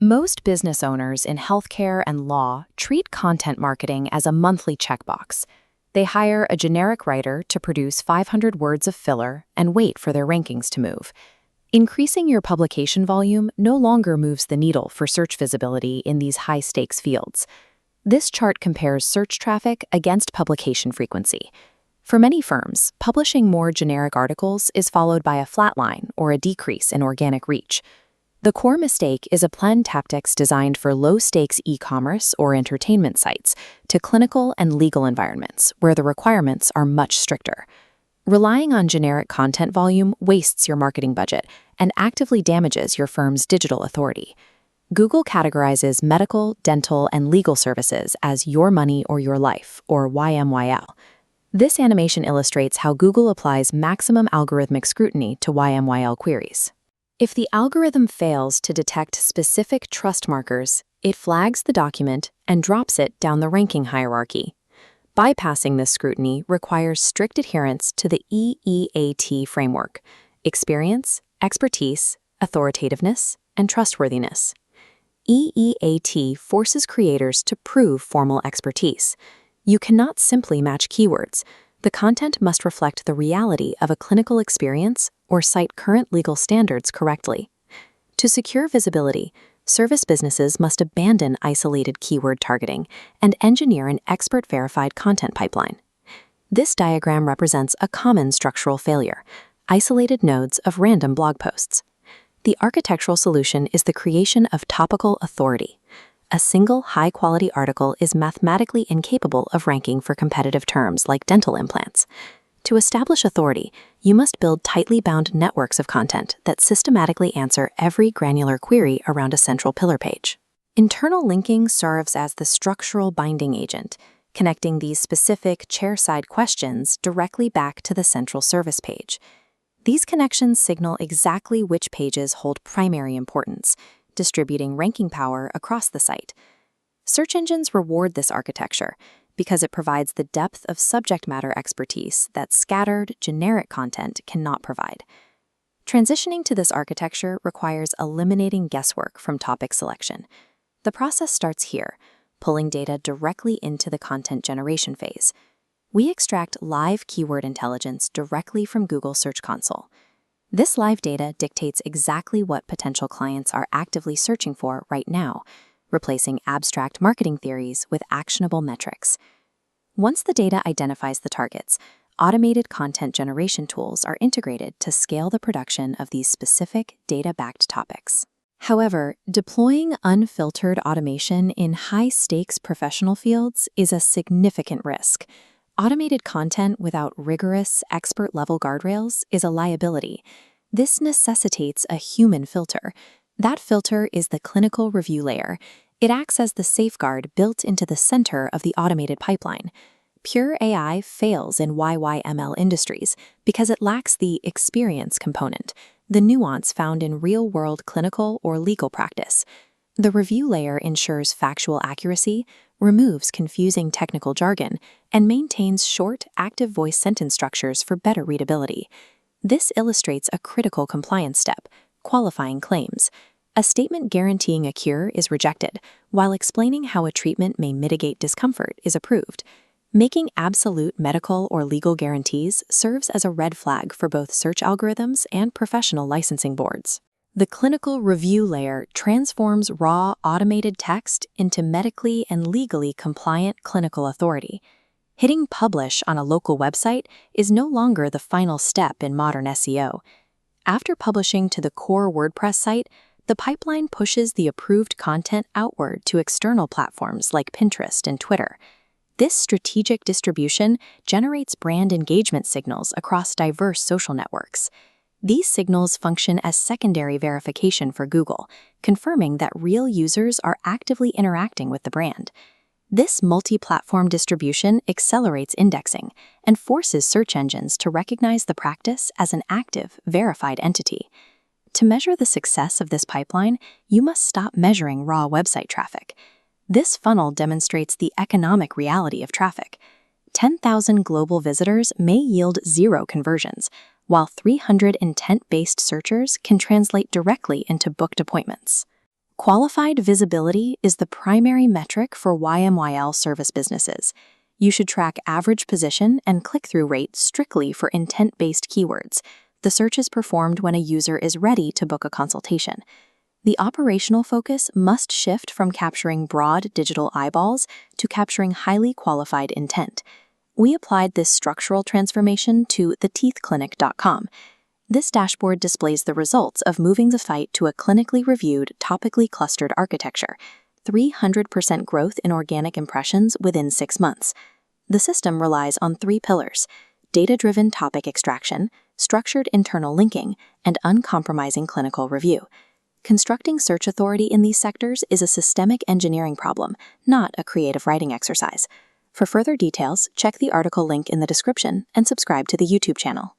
Most business owners in healthcare and law treat content marketing as a monthly checkbox. They hire a generic writer to produce 500 words of filler and wait for their rankings to move. Increasing your publication volume no longer moves the needle for search visibility in these high-stakes fields. This chart compares search traffic against publication frequency. For many firms, publishing more generic articles is followed by a flat line or a decrease in organic reach. The core mistake is a blend tactics designed for low-stakes e-commerce or entertainment sites to clinical and legal environments where the requirements are much stricter. Relying on generic content volume wastes your marketing budget and actively damages your firm's digital authority. Google categorizes medical, dental, and legal services as your money or your life, or ymyL. This animation illustrates how Google applies maximum algorithmic scrutiny to ymyL queries. If the algorithm fails to detect specific trust markers, it flags the document and drops it down the ranking hierarchy. Bypassing this scrutiny requires strict adherence to the EEAT framework: experience, expertise, authoritativeness, and trustworthiness. EEAT forces creators to prove formal expertise. You cannot simply match keywords. The content must reflect the reality of a clinical experience or cite current legal standards correctly. To secure visibility, service businesses must abandon isolated keyword targeting and engineer an expert-verified content pipeline. This diagram represents a common structural failure: isolated nodes of random blog posts. The architectural solution is the creation of topical authority. A single high-quality article is mathematically incapable of ranking for competitive terms like dental implants. To establish authority, you must build tightly bound networks of content that systematically answer every granular query around a central pillar page. Internal linking serves as the structural binding agent, connecting these specific chair-side questions directly back to the central service page. These connections signal exactly which pages hold primary importance, distributing ranking power across the site. Search engines reward this architecture because it provides the depth of subject matter expertise that scattered, generic content cannot provide. Transitioning to this architecture requires eliminating guesswork from topic selection. The process starts here, pulling data directly into the content generation phase. We extract live keyword intelligence directly from Google Search Console. This live data dictates exactly what potential clients are actively searching for right now, replacing abstract marketing theories with actionable metrics. Once the data identifies the targets, automated content generation tools are integrated to scale the production of these specific data-backed topics. However, deploying unfiltered automation in high-stakes professional fields is a significant risk. Automated content without rigorous, expert-level guardrails is a liability. This necessitates a human filter. That filter is the clinical review layer. It acts as the safeguard built into the center of the automated pipeline. Pure AI fails in ymyL industries because it lacks the experience component, the nuance found in real-world clinical or legal practice. The review layer ensures factual accuracy, removes confusing technical jargon, and maintains short, active voice sentence structures for better readability. This illustrates a critical compliance step: qualifying claims. A statement guaranteeing a cure is rejected, while explaining how a treatment may mitigate discomfort is approved. Making absolute medical or legal guarantees serves as a red flag for both search algorithms and professional licensing boards. The clinical review layer transforms raw, automated text into medically and legally compliant clinical authority. Hitting publish on a local website is no longer the final step in modern SEO. After publishing to the core WordPress site, the pipeline pushes the approved content outward to external platforms like Pinterest and Twitter. This strategic distribution generates brand engagement signals across diverse social networks. These signals function as secondary verification for Google, confirming that real users are actively interacting with the brand. This multi-platform distribution accelerates indexing and forces search engines to recognize the practice as an active, verified entity. To measure the success of this pipeline, you must stop measuring raw website traffic. This funnel demonstrates the economic reality of traffic. 10,000 global visitors may yield 0 conversions, while 300 intent-based searchers can translate directly into booked appointments. Qualified visibility is the primary metric for ymyL service businesses. You should track average position and click-through rate strictly for intent-based keywords. The search is performed when a user is ready to book a consultation. The operational focus must shift from capturing broad digital eyeballs to capturing highly qualified intent. We applied this structural transformation to theteethclinic.com. This dashboard displays the results of moving the site to a clinically reviewed, topically clustered architecture, 300% growth in organic impressions within 6 months. The system relies on 3 pillars: data-driven topic extraction, structured internal linking, and uncompromising clinical review. Constructing search authority in these sectors is a systemic engineering problem, not a creative writing exercise. For further details, check the article link in the description and subscribe to the YouTube channel.